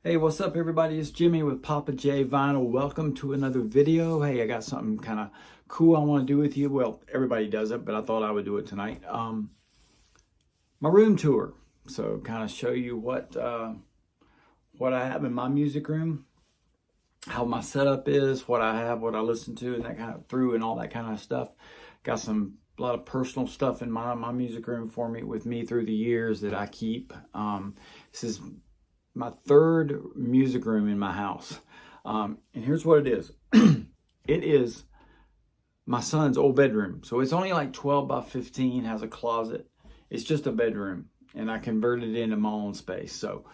Hey, what's up everybody? It's Jimmy with Papa J Vinyl. Welcome to another video. Hey, I got something kind of cool I want to do with you. Well, everybody does it, but I thought I would do it tonight. My room tour. So kind of show you what I have in my music room, how my setup is, what I have, what I listen to, and that kind of through and all that kind of stuff. Got a lot of personal stuff in my music room with me through the years that I keep. This is my third music room in my house. And here's what it is. It is my son's old bedroom. So it's only like 12 by 15, has a closet. It's just a bedroom. And I converted it into my own space. So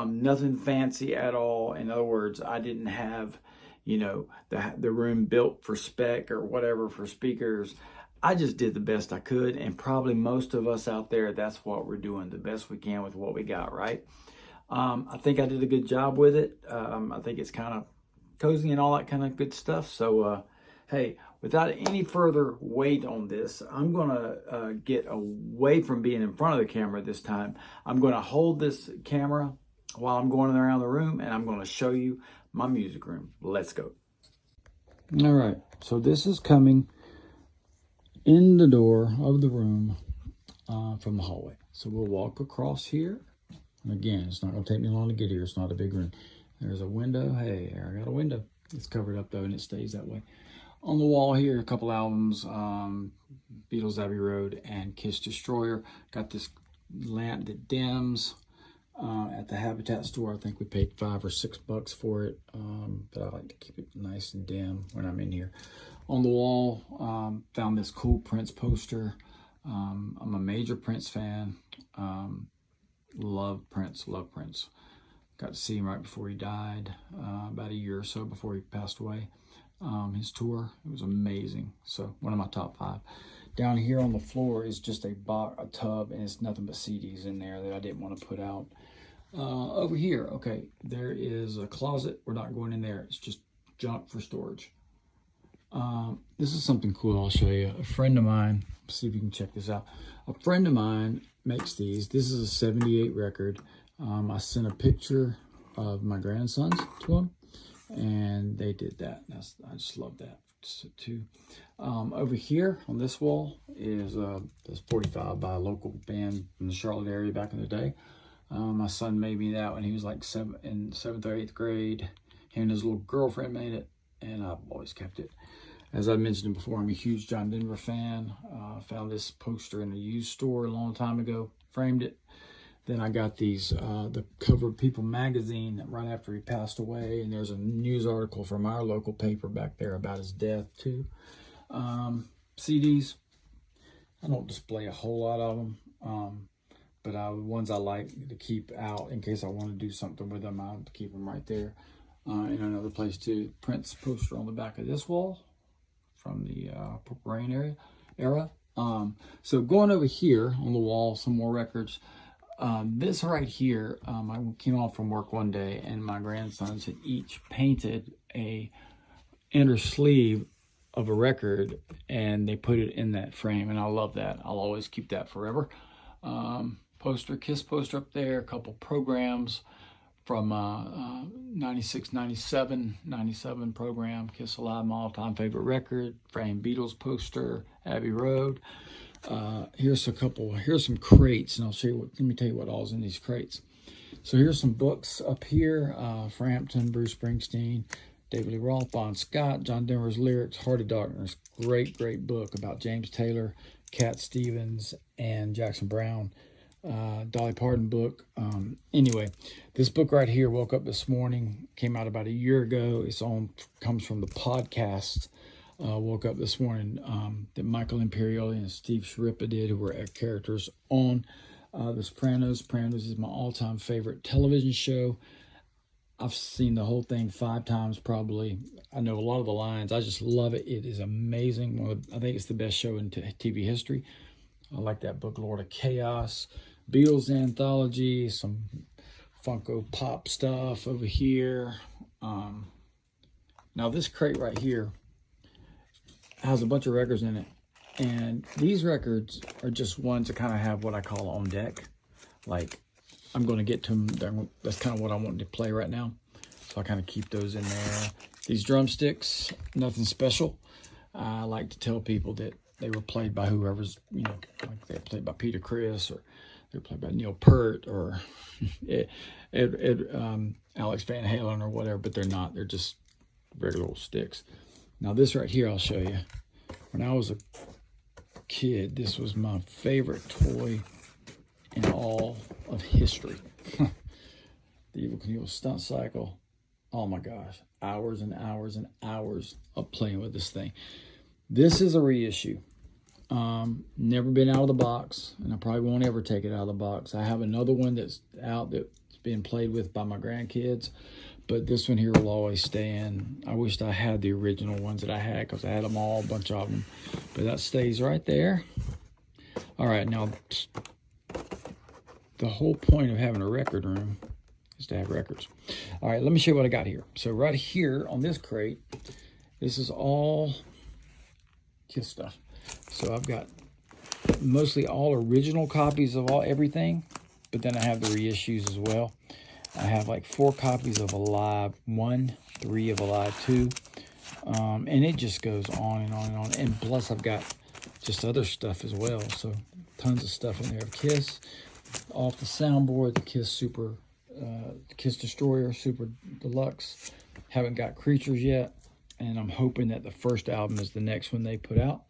nothing fancy at all. In other words, I didn't have, the room built for spec or whatever for speakers. I just did the best I could. And probably most of us out there, that's what we're doing, the best we can with what we got, right? I think I did a good job with it. I think it's kind of cozy and all that kind of good stuff. So, hey, without any further weight on this, I'm going to get away from being in front of the camera this time. I'm going to hold this camera while I'm going around the room, and I'm going to show you my music room. Let's go. All right. So this is coming in the door of the room from the hallway. So we'll walk across here. Again, it's not going to take me long to get here. It's not a big room. There's a window. Hey, I got a window. It's covered up, though, and it stays that way. On the wall here, a couple albums, Beatles, Abbey Road, and Kiss Destroyer. Got this lamp that dims at the Habitat store. I think we paid $5 or $6 for it, but I like to keep it nice and dim when I'm in here. On the wall, found this cool Prince poster. I'm a major Prince fan. Love Prince. Got to see him right before he died, about a year or so before he passed away. His tour, it was amazing. So one of my top 5. Down here on the floor is just a tub, and it's nothing but CDs in there that I didn't want to put out. Over here, okay, there is a closet. We're not going in there. It's just junk for storage. This is something cool I'll show you. A friend of mine, see if you can check this out. A friend of mine makes these. This is a 78 record. I sent a picture of my grandsons to them, and they did that. I just love that too. Over here on this wall is this 45 by a local band in the Charlotte area back in the day. My son made me that when he was like in 7th or 8th grade. Him and his little girlfriend made it, and I've always kept it. As I mentioned before, I'm a huge John Denver fan. Found this poster in a used store a long time ago, framed it. Then I got these, the cover of People magazine right after he passed away, and there's a news article from our local paper back there about his death too. CDs, I don't display a whole lot of them, but the ones I like to keep out in case I want to do something with them, I'll keep them right there. In another place too, Prince poster on the back of this wall from the Purple Rain era. So going over here on the wall, some more records. This right here, I came off from work one day, and my grandsons had each painted a inner sleeve of a record, and they put it in that frame, and I love that. I'll always keep that forever. Kiss poster up there, a couple programs from 96, 97 program, Kiss Alive, my all-time favorite record, framed Beatles poster, Abbey Road. Here's some crates, and let me tell you what all's in these crates. So here's some books up here, Frampton, Bruce Springsteen, David Lee Roth, Bon Scott, John Denver's lyrics, Heart of Darkness, great book about James Taylor, Cat Stevens, and Jackson Browne. Dolly Parton book. Anyway, this book right here, Woke Up This Morning, came out about a year ago. Comes from the podcast Woke Up This Morning that Michael Imperioli and Steve Sciarippa did, who were characters on The Sopranos. Sopranos is my all-time favorite television show. I've seen the whole thing 5 times probably. I know a lot of the lines. I just love it. It is amazing. I think it's the best show in TV history. I like that book, Lord of Chaos. Beatles anthology, some Funko Pop stuff over here. Now this crate right here has a bunch of records in it. And these records are just ones that kind of have what I call on deck. Like I'm going to get to them. That's kind of what I want to play right now. So I kind of keep those in there. These drumsticks, nothing special. I like to tell people that they were played by whoever's, you know, like they were played by Peter Criss, or they were played by Neil Peart, or Alex Van Halen, or whatever, but they're not. They're just regular old sticks. Now this right here, I'll show you. When I was a kid, this was my favorite toy in all of history. The Evel Knievel Stunt Cycle. Oh my gosh, hours and hours and hours of playing with this thing. This is a reissue. Never been out of the box, and I probably won't ever take it out of the box. I have another one that's out that's being played with by my grandkids, but this one here will always stay in. I wished I had the original ones that I had, because I had them all, a bunch of them. But that stays right there. All right, now the whole point of having a record room is to have records. All right, let me show you what I got here. So right here on this crate, this is all Kiss stuff. So I've got mostly all original copies of everything, but then I have the reissues as well. I have like 4 copies of Alive 1, 3 of Alive 2, and it just goes on and on and on. And plus I've got just other stuff as well. So tons of stuff in there of Kiss. Off the soundboard, the Kiss Super, Kiss Destroyer Super Deluxe. Haven't got Creatures yet, and I'm hoping that the first album is the next one they put out.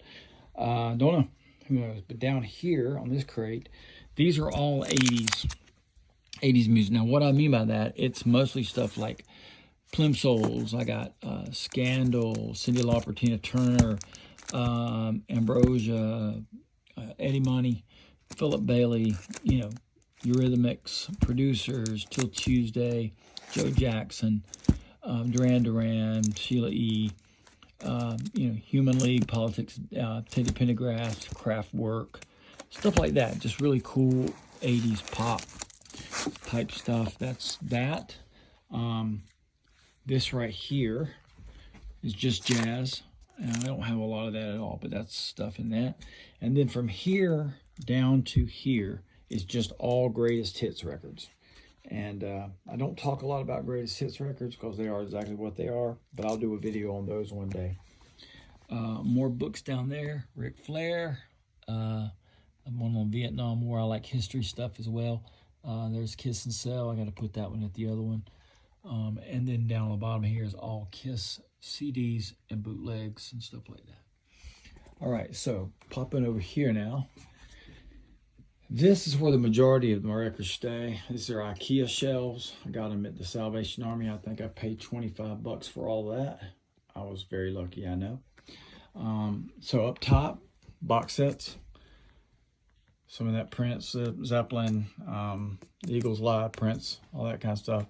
Don't know, who knows? But down here on this crate, these are all 80s music. Now, what I mean by that, it's mostly stuff like Plimsouls. I got Scandal, Cyndi Lauper, Tina Turner, Ambrosia, Eddie Money, Philip Bailey, you know, Eurythmics, Producers, Till Tuesday, Joe Jackson, Duran Duran, Sheila E., you know, Human League, Politics, Teddy Pendergrass, Kraftwerk, stuff like that. Just really cool 80s pop type stuff. That's that. This right here is just jazz, and I don't have a lot of that at all, but that's stuff in that. And then from here down to here is just all greatest hits records. And I don't talk a lot about greatest hits records because they are exactly what they are, but I'll do a video on those one day. More books down there. Ric Flair. I'm on Vietnam War. I like history stuff as well. There's Kiss and Sell. I got to put that one at the other one. And then down on the bottom here is all Kiss CDs and bootlegs and stuff like that. All right, so popping over here now. This is where the majority of my records stay. These are IKEA shelves. I got them at the Salvation Army. I think I paid 25 bucks for all that. I was very lucky, I know. So up top, box sets. Some of that Prince, Zeppelin, Eagles Live, Prince, all that kind of stuff.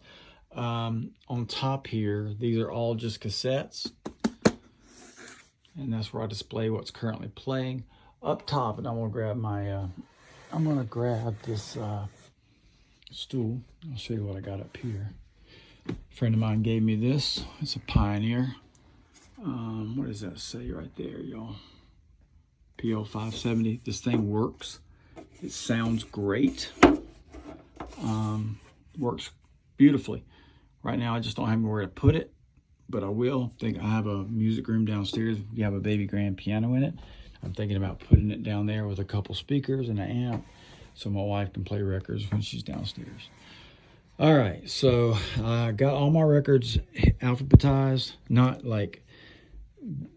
On top here, these are all just cassettes. And that's where I display what's currently playing. Up top, and I'm gonna grab my, I'm gonna grab this stool. I'll show you what I got up here. A friend of mine gave me this. It's a Pioneer. What does that say right there, y'all? PL570. This thing works. It sounds great. Works beautifully. Right now, I just don't have anywhere to put it, but I will. I think I have a music room downstairs. You have a baby grand piano in it. I'm thinking about putting it down there with a couple speakers and an amp so my wife can play records when she's downstairs. All right, so I got all my records alphabetized, not like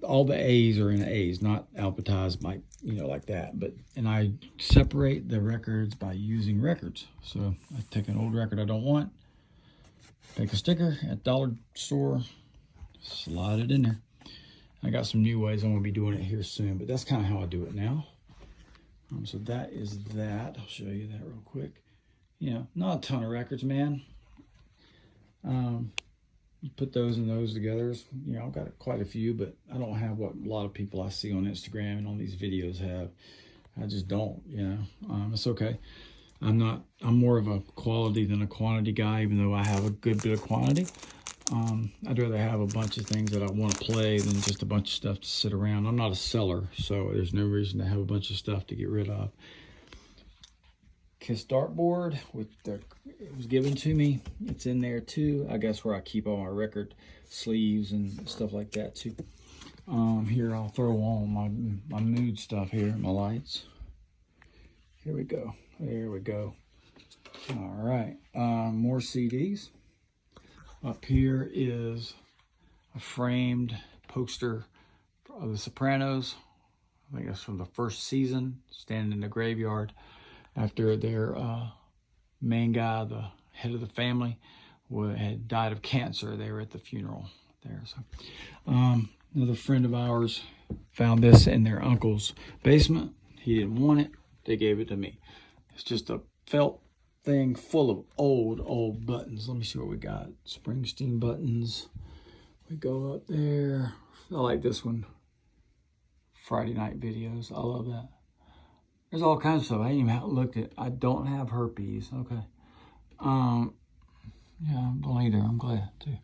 all the A's are in A's, not alphabetized like, you know, like that. But, and I separate the records by using records. So I take an old record I don't want, take a sticker at dollar store, slide it in there. I got some new ways I'm gonna be doing it here soon, but that's kind of how I do it now. So that is that. I'll show you that real quick. You know, not a ton of records, man. You put those and those together. You know, I've got quite a few, but I don't have what a lot of people I see on Instagram and on these videos have. I just don't, you know. It's okay. I'm more of a quality than a quantity guy, even though I have a good bit of quantity. I'd rather have a bunch of things that I want to play than just a bunch of stuff to sit around. I'm not a seller, so there's no reason to have a bunch of stuff to get rid of. Kiss dartboard with it was given to me. It's in there too. I guess where I keep all my record sleeves and stuff like that too. Here I'll throw on my mood stuff here, my lights. Here we go. There we go. All right. More CDs. Up here is a framed poster of The Sopranos. I think that's from the first season, standing in the graveyard after their main guy, the head of the family, had died of cancer. They were at the funeral there. So, another friend of ours found this in their uncle's basement. He didn't want it. They gave it to me. It's just a felt thing full of old buttons. Let me see what we got. Springsteen buttons. We go up there. I like this one. Friday night videos. I love that. There's all kinds of stuff. I ain't even looked at. I don't have herpes. Okay. Yeah, I don't either. I'm glad too.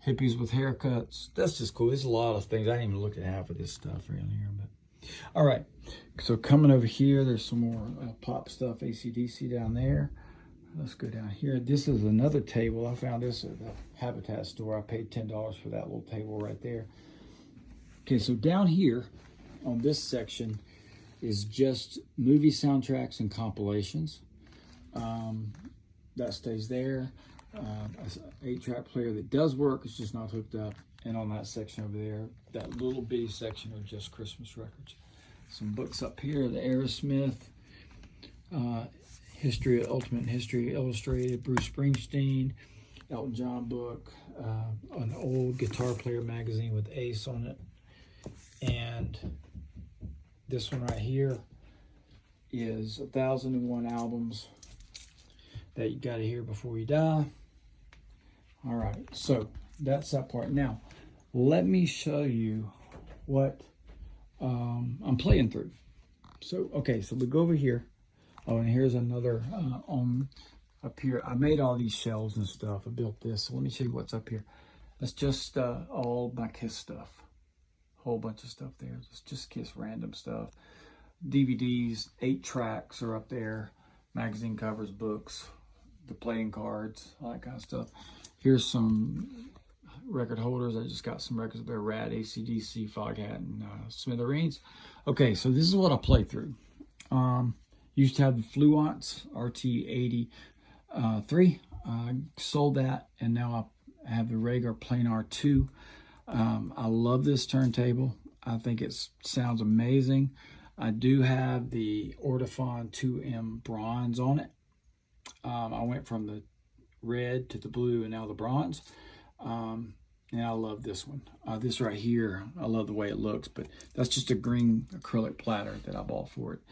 Hippies with haircuts. That's just cool. There's a lot of things. I didn't even look at half of this stuff around here. But all right. So coming over here, there's some more pop stuff. AC/DC down there. Let's go down here. This is another table. I found this at the Habitat store. I paid $10 for that little table right there. Okay, so down here on this section is just movie soundtracks and compilations. That stays there. 8-track player that does work, it's just not hooked up. And on that section over there, that little bitty section are just Christmas records. Some books up here, the Aerosmith, Ultimate History Illustrated, Bruce Springsteen, Elton John book, an old guitar player magazine with Ace on it. And this one right here is 1001 albums that you got to hear before you die. All right, so that's that part. Now, let me show you what I'm playing through. So, okay, so we go over here. Oh, and here's another up here. I made all these shelves and stuff. I built this. So let me show you what's up here. That's just all my Kiss stuff. Whole bunch of stuff there. Just Kiss random stuff. DVDs, 8 tracks are up there. Magazine covers, books, the playing cards, all that kind of stuff. Here's some record holders. I just got some records up there. Rad, AC/DC, Foghat, and Smithereens. Okay, so this is what I play through. Used to have the Fluence RT83. I sold that, and now I have the Rager Planar 2. I love this turntable. I think it sounds amazing. I do have the Ortofon 2M bronze on it. I went from the red to the blue and now the bronze. And I love this one. This right here, I love the way it looks, but that's just a green acrylic platter that I bought for it.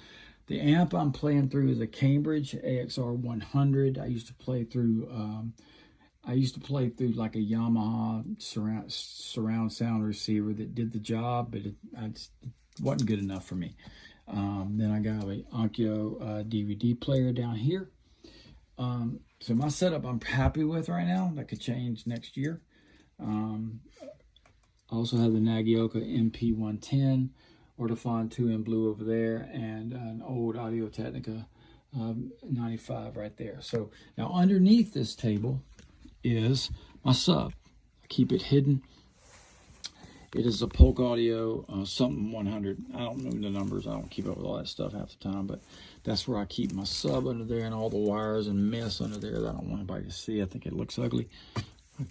The amp I'm playing through is a Cambridge AXR 100. I used to play through like a Yamaha surround sound receiver that did the job, but it wasn't good enough for me. Then I got an Onkyo DVD player down here. So my setup I'm happy with right now. That could change next year. I also have the Nagioka MP110, Ortofon 2M blue over there, and an old Audio-Technica 95 right there. So now underneath this table is my sub. I keep it hidden. It is a Polk Audio something 100. I don't know the numbers. I don't keep up with all that stuff half the time, but that's where I keep my sub under there and all the wires and mess under there that I don't want anybody to see. I think it looks ugly. I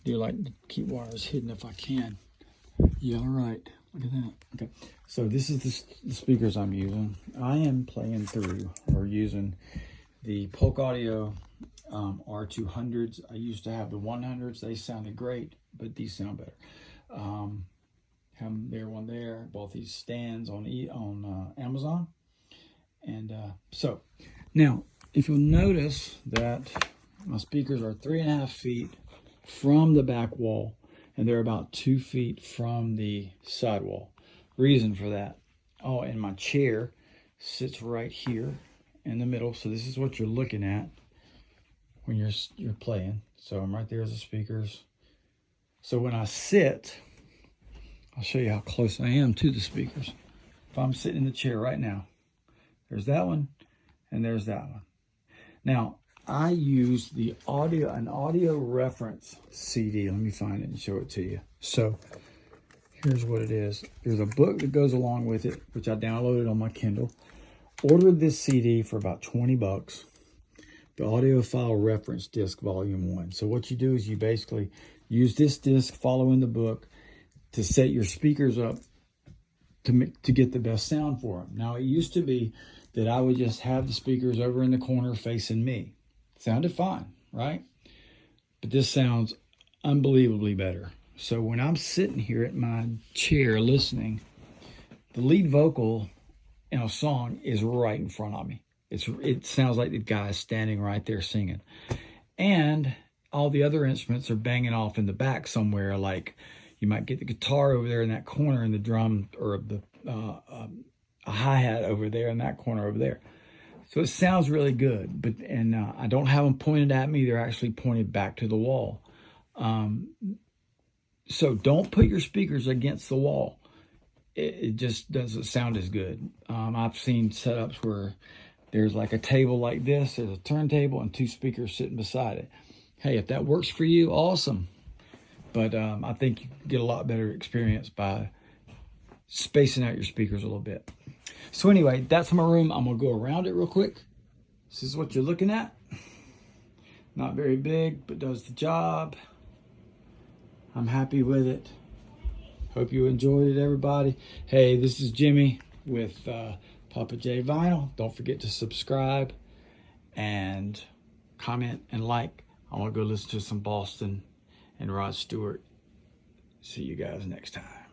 do like to keep wires hidden if I can. Yeah, all right. Look at that. Okay, so this is the speakers I'm using. I am playing through or using the Polk Audio R200s. I used to have the 100s. They sounded great, but these sound better. Have there, one there. Both these stands on Amazon. And so now, if you'll notice that my speakers are 3.5 feet from the back wall, and they're about 2 feet from the side wall. Reason for that. Oh, and my chair sits right here in the middle. So this is what you're looking at when you're playing. So I'm right there as the speakers. So when I sit, I'll show you how close I am to the speakers. If I'm sitting in the chair right now, There's that one, and there's that one. Now, I use an audio reference CD. Let me find it and show it to you. So here's what it is. There's a book that goes along with it, which I downloaded on my Kindle. Ordered this CD for about 20 bucks. The Audiophile Reference Disc Volume 1. So what you do is you basically use this disc following the book to set your speakers up to get the best sound for them. Now, it used to be that I would just have the speakers over in the corner facing me. Sounded fine, right? But this sounds unbelievably better. So when I'm sitting here at my chair listening, the lead vocal in a song is right in front of me. It sounds like the guy is standing right there singing. And all the other instruments are banging off in the back somewhere, like you might get the guitar over there in that corner and the drum or the a hi-hat over there in that corner over there. So it sounds really good, but I don't have them pointed at me. They're actually pointed back to the wall. So don't put your speakers against the wall. It just doesn't sound as good. I've seen setups where there's like a table like this, there's a turntable and 2 speakers sitting beside it. Hey, if that works for you, awesome. But I think you get a lot better experience by spacing out your speakers a little bit. So anyway, that's my room. I'm gonna go around it real quick. This is what you're looking at. Not very big, but does the job. I'm happy with it. Hope you enjoyed it, everybody. Hey, this is Jimmy with Papa J Vinyl. Don't forget to subscribe and comment and like. I want to go listen to some Boston and Rod Stewart. See you guys next time.